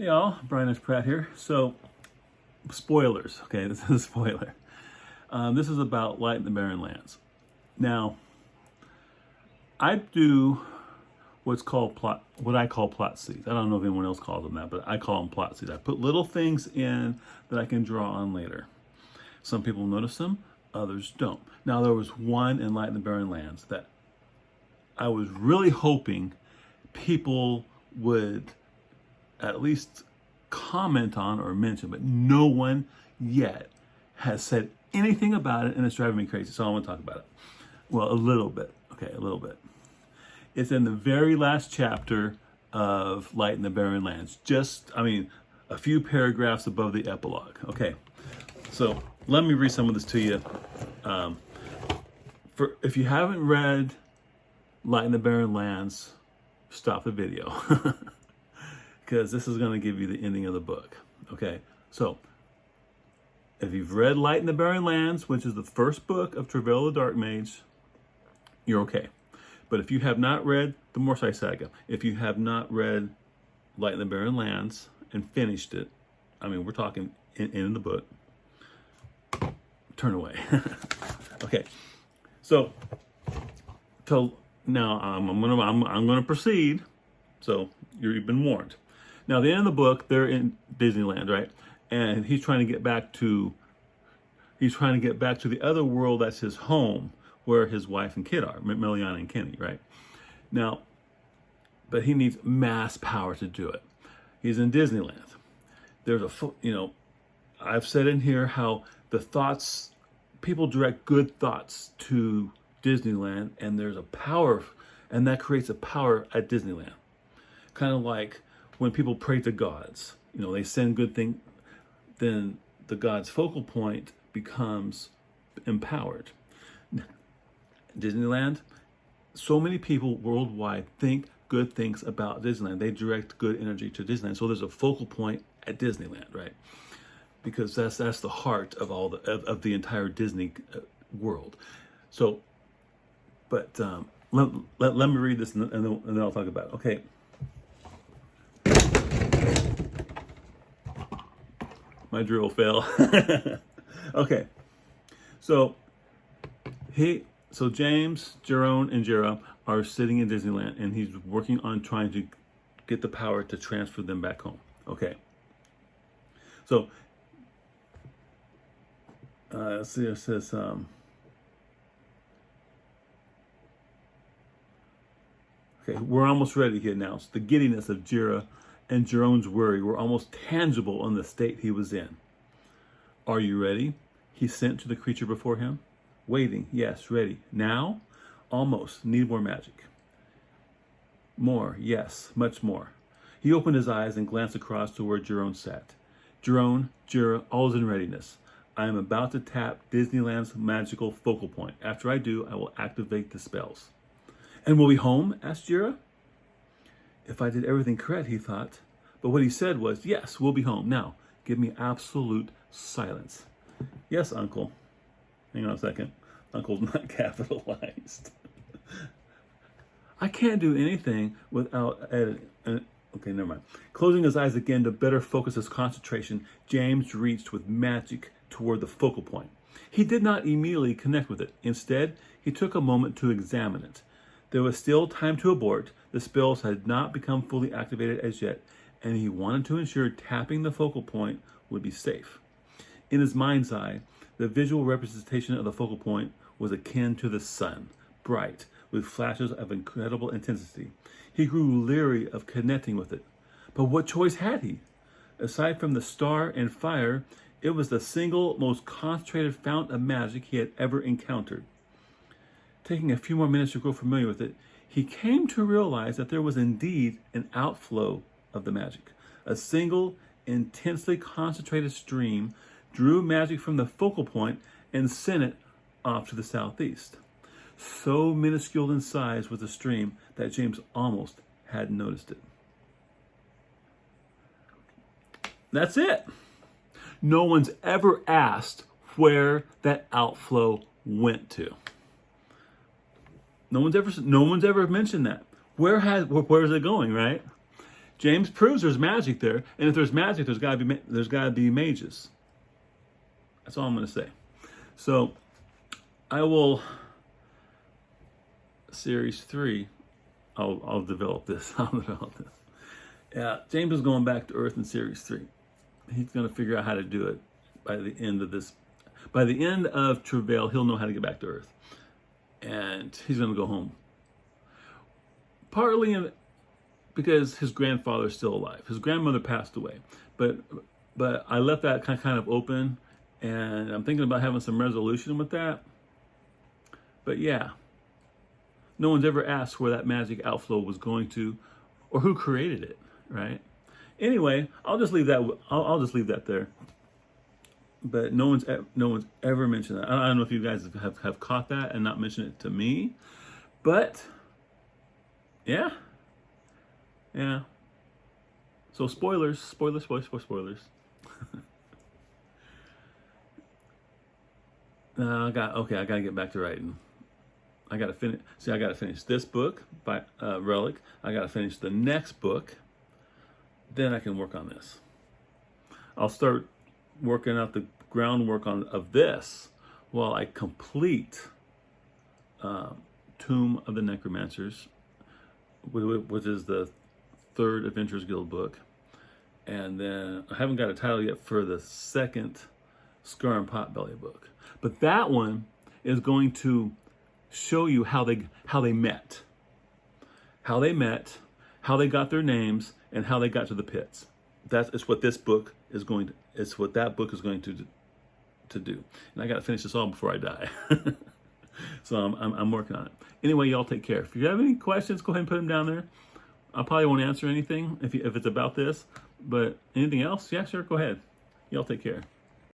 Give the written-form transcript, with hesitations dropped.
Hey y'all, Brian H. Pratt here. So, spoilers. Okay, this is a spoiler. This is about Light in the Barren Lands. Now, I do what I call plot seeds. I don't know if anyone else calls them that, but I call them plot seeds. I put little things in that I can draw on later. Some people notice them, others don't. Now, there was one in Light in the Barren Lands that I was really hoping people would at least comment on or mention, but no one yet has said anything about it, and it's driving me crazy. So I want to talk about it. Well, a little bit. Okay, a little bit. It's in the very last chapter of Light in the Barren Lands. A few paragraphs above the epilogue. Okay, so let me read some of this to you. If you haven't read Light in the Barren Lands, stop the video. Because this is going to give you the ending of the book. Okay, so if you've read Light in the Barren Lands, which is the first book of Travail the Dark Mage, you're okay. But if you have not read the Morsai Saga, if you have not read Light in the Barren Lands and finished it, we're talking in the book, turn away. Okay, so now I'm gonna proceed. So you've been warned. Now, at the end of the book, they're in Disneyland, right? And he's trying to get back to the other world that's his home, where his wife and kid are, Meliana and Kenny, right? Now, but he needs mass power to do it. He's in Disneyland. There's I've said in here how people direct good thoughts to Disneyland, and there's a power, and that creates a power at Disneyland. Kind of like when people pray to gods, they send good things, then the god's focal point becomes empowered. Disneyland, so many people worldwide think good things about Disneyland. They direct good energy to Disneyland. So there's a focal point at Disneyland, right? Because that's the heart of of the entire Disney world. So, but let me read this and then I'll talk about it. Okay. My drill fell. Okay. So James, Jerome, and Jera are sitting in Disneyland, and he's working on trying to get the power to transfer them back home. Okay. So let's see. It says okay, we're almost ready, he announced. The giddiness of Jera and Jerome's worry were almost tangible in the state he was in. Are you ready? He sent to the creature before him. Waiting, yes, ready. Now? Almost. Need more magic. More, yes, much more. He opened his eyes and glanced across to where Jerome sat. Jerome, Jera, all is in readiness. I am about to tap Disneyland's magical focal point. After I do, I will activate the spells. And we'll be home? Asked Jera. If I did everything correct, he thought. But what he said was, yes, we'll be home. Now, give me absolute silence. Yes, Uncle. Hang on a second. Uncle's not capitalized. I can't do anything without editing. Okay, never mind. Closing his eyes again to better focus his concentration, James reached with magic toward the focal point. He did not immediately connect with it. Instead, he took a moment to examine it. There was still time to abort. The spells had not become fully activated as yet, and he wanted to ensure tapping the focal point would be safe. In his mind's eye, the visual representation of the focal point was akin to the sun, bright, with flashes of incredible intensity. He grew leery of connecting with it. But what choice had he? Aside from the star and fire, it was the single most concentrated fount of magic he had ever encountered. Taking a few more minutes to grow familiar with it, he came to realize that there was indeed an outflow of the magic. A single, intensely concentrated stream drew magic from the focal point and sent it off to the southeast. So minuscule in size was the stream that James almost hadn't noticed it. That's it. No one's ever asked where that outflow went to. No one's ever mentioned that. Where is it going, right? James proves there's magic there, and if there's magic, there's got to be mages. That's all I'm going to say. So, I will series 3. I'll develop this. I'll develop this. Yeah, James is going back to Earth in series 3. He's going to figure out how to do it by the end of this. By the end of Travail, he'll know how to get back to Earth, and he's going to go home. Partly because his grandfather is still alive. His grandmother passed away, but I left that kind of open, and I'm thinking about having some resolution with that. But yeah, no one's ever asked where that magic outflow was going to, or who created it, right? Anyway, I'll just leave that. I'll just leave that there. But no one's ever mentioned that. I don't know if you guys have caught that and not mentioned it to me, but yeah. So spoilers. I gotta get back to writing. I gotta finish this book by Relic. I gotta finish the next book. Then I can work on this. I'll start working out the groundwork of this while I complete Tomb of the Necromancers, which is the 3rd Adventurers Guild book. And then I haven't got a title yet for the 2nd Scar and Potbelly book. But that one is going to show you how they met. How they got their names, and how they got to the pits. It's what this book is going to. It's what that book is going to do. And I got to finish this all before I die. So I'm working on it. Anyway, y'all take care. If you have any questions, go ahead and put them down there. I probably won't answer anything if it's about this, but anything else, yeah, sure, go ahead. Y'all take care.